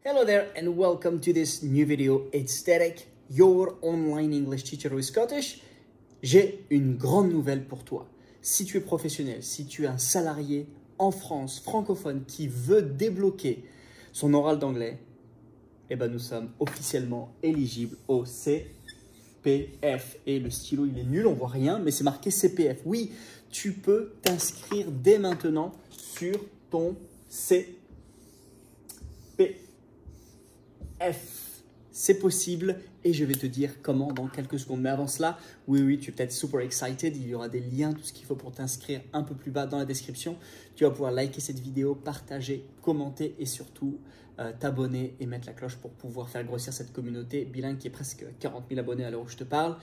Hello there and welcome to this new video. It's Derek, your online English teacher who is Scottish. J'ai une grande nouvelle pour toi. Si tu es professionnel, si tu es un salarié en France, francophone, qui veut débloquer son oral d'anglais, eh ben nous sommes officiellement éligibles au CPF. Et le stylo, il est nul, on voit rien, mais c'est marqué CPF. Oui, tu peux t'inscrire dès maintenant sur ton CPF. C'est possible et je vais te dire comment dans quelques secondes. Mais avant cela, oui, tu es peut-être super excited. Il y aura des liens, tout ce qu'il faut pour t'inscrire un peu plus bas dans la description. Tu vas pouvoir liker cette vidéo, partager, commenter et surtout t'abonner et mettre la cloche pour pouvoir faire grossir cette communauté bilingue qui est presque 40 000 abonnés à l'heure où je te parle.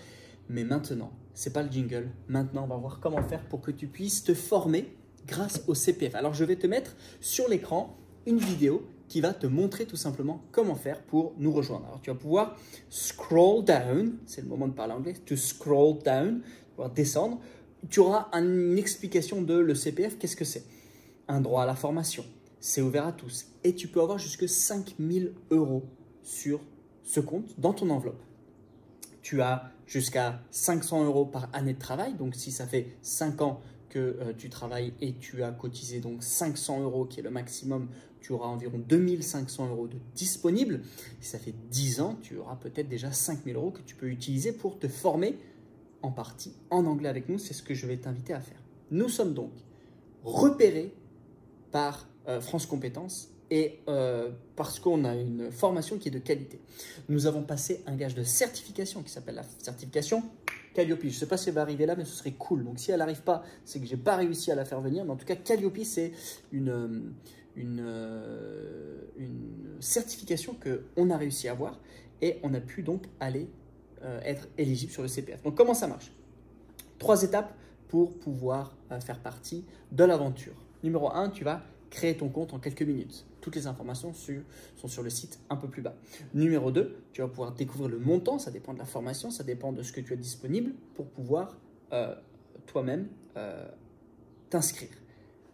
Mais maintenant, c'est pas le jingle. Maintenant, on va voir comment faire pour que tu puisses te former grâce au CPF. Alors, je vais te mettre sur l'écran une vidéo qui va te montrer tout simplement comment faire pour nous rejoindre. Alors, tu vas pouvoir scroll down, c'est le moment de parler anglais, to scroll down, tu vas pouvoir descendre. Tu auras une explication de le CPF, qu'est-ce que c'est? Un droit à la formation, c'est ouvert à tous et tu peux avoir jusque 5 000 € sur ce compte dans ton enveloppe. Tu as jusqu'à 500 € par année de travail, donc si ça fait 5 ans que tu travailles et tu as cotisé donc 500 € qui est le maximum, tu auras environ 2500 € de disponibles. Si ça fait 10 ans, tu auras peut-être déjà 5000 € que tu peux utiliser pour te former en partie en anglais avec nous. C'est ce que je vais t'inviter à faire. Nous sommes donc repérés par France Compétences et parce qu'on a une formation qui est de qualité. Nous avons passé un gage de certification qui s'appelle la certification Calliope. Je ne sais pas si elle va arriver là, mais ce serait cool. Donc, si elle n'arrive pas, c'est que je n'ai pas réussi à la faire venir. Mais en tout cas, Calliope, c'est une certification qu'on a réussi à avoir et on a pu donc aller être éligible sur le CPF. Donc, comment ça marche? 3 étapes pour pouvoir faire partie de l'aventure. Numéro 1, tu vas créer ton compte en quelques minutes. Toutes les informations sont sur le site un peu plus bas. Numéro 2, tu vas pouvoir découvrir le montant, ça dépend de la formation, ça dépend de ce que tu as disponible pour pouvoir toi-même t'inscrire.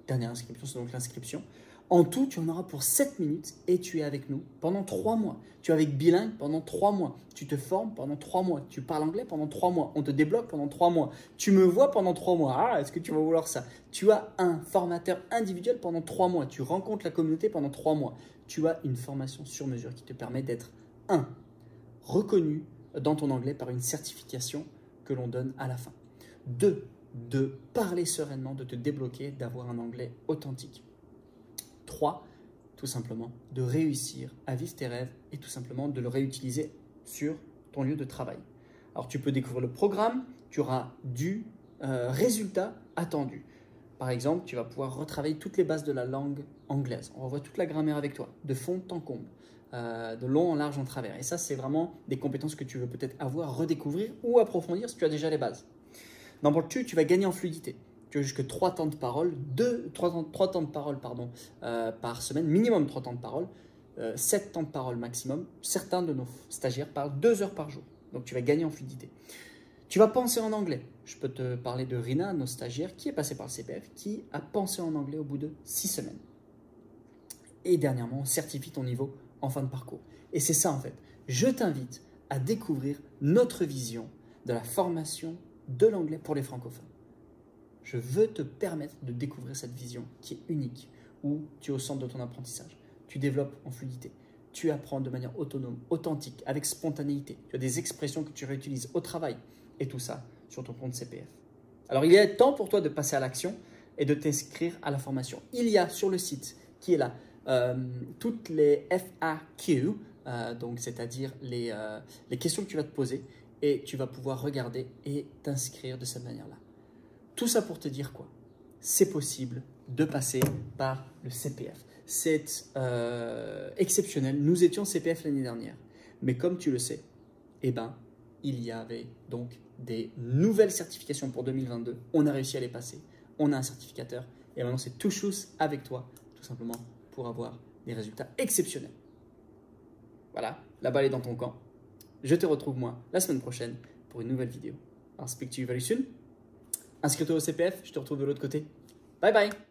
Dernière inscription, c'est donc l'inscription. En tout, tu en auras pour 7 minutes et tu es avec nous pendant 3 mois. Tu es avec Bilingue pendant 3 mois. Tu te formes pendant 3 mois. Tu parles anglais pendant 3 mois. On te débloque pendant 3 mois. Tu me vois pendant 3 mois. Ah, est-ce que tu vas vouloir ça? Tu as un formateur individuel pendant 3 mois. Tu rencontres la communauté pendant 3 mois. Tu as une formation sur mesure qui te permet d'être 1. Reconnu dans ton anglais par une certification que l'on donne à la fin. 2. De parler sereinement, de te débloquer, d'avoir un anglais authentique. 3, tout simplement, de réussir à vivre tes rêves et tout simplement de le réutiliser sur ton lieu de travail. Alors, tu peux découvrir le programme, tu auras du résultat attendu. Par exemple, tu vas pouvoir retravailler toutes les bases de la langue anglaise. On revoit toute la grammaire avec toi, de fond en comble, de long en large en travers. Et ça, c'est vraiment des compétences que tu veux peut-être avoir, redécouvrir ou approfondir si tu as déjà les bases. Number 2, tu vas gagner en fluidité. Tu as jusque 3 temps de parole, 3 temps de parole par semaine, minimum 3 temps de parole, 7 temps de parole maximum. Certains de nos stagiaires parlent 2 heures par jour. Donc, tu vas gagner en fluidité. Tu vas penser en anglais. Je peux te parler de Rina, nos stagiaires, qui est passée par le CPF, qui a pensé en anglais au bout de 6 semaines. Et dernièrement, on certifie ton niveau en fin de parcours. Et c'est ça en fait. Je t'invite à découvrir notre vision de la formation de l'anglais pour les francophones. Je veux te permettre de découvrir cette vision qui est unique, où tu es au centre de ton apprentissage. Tu développes en fluidité. Tu apprends de manière autonome, authentique, avec spontanéité. Tu as des expressions que tu réutilises au travail. Et tout ça sur ton compte CPF. Alors, il est temps pour toi de passer à l'action et de t'inscrire à la formation. Il y a sur le site qui est là toutes les FAQ, donc c'est-à-dire les questions que tu vas te poser et tu vas pouvoir regarder et t'inscrire de cette manière-là. Tout ça pour te dire quoi? C'est possible de passer par le CPF. C'est exceptionnel. Nous étions CPF l'année dernière. Mais comme tu le sais, eh ben, il y avait donc des nouvelles certifications pour 2022. On a réussi à les passer. On a un certificateur. Et maintenant, c'est tout chose avec toi, tout simplement, pour avoir des résultats exceptionnels. Voilà, la balle est dans ton camp. Je te retrouve, moi, la semaine prochaine pour une nouvelle vidéo. I'll speak to you very soon. Inscris-toi au CPF, je te retrouve de l'autre côté. Bye bye!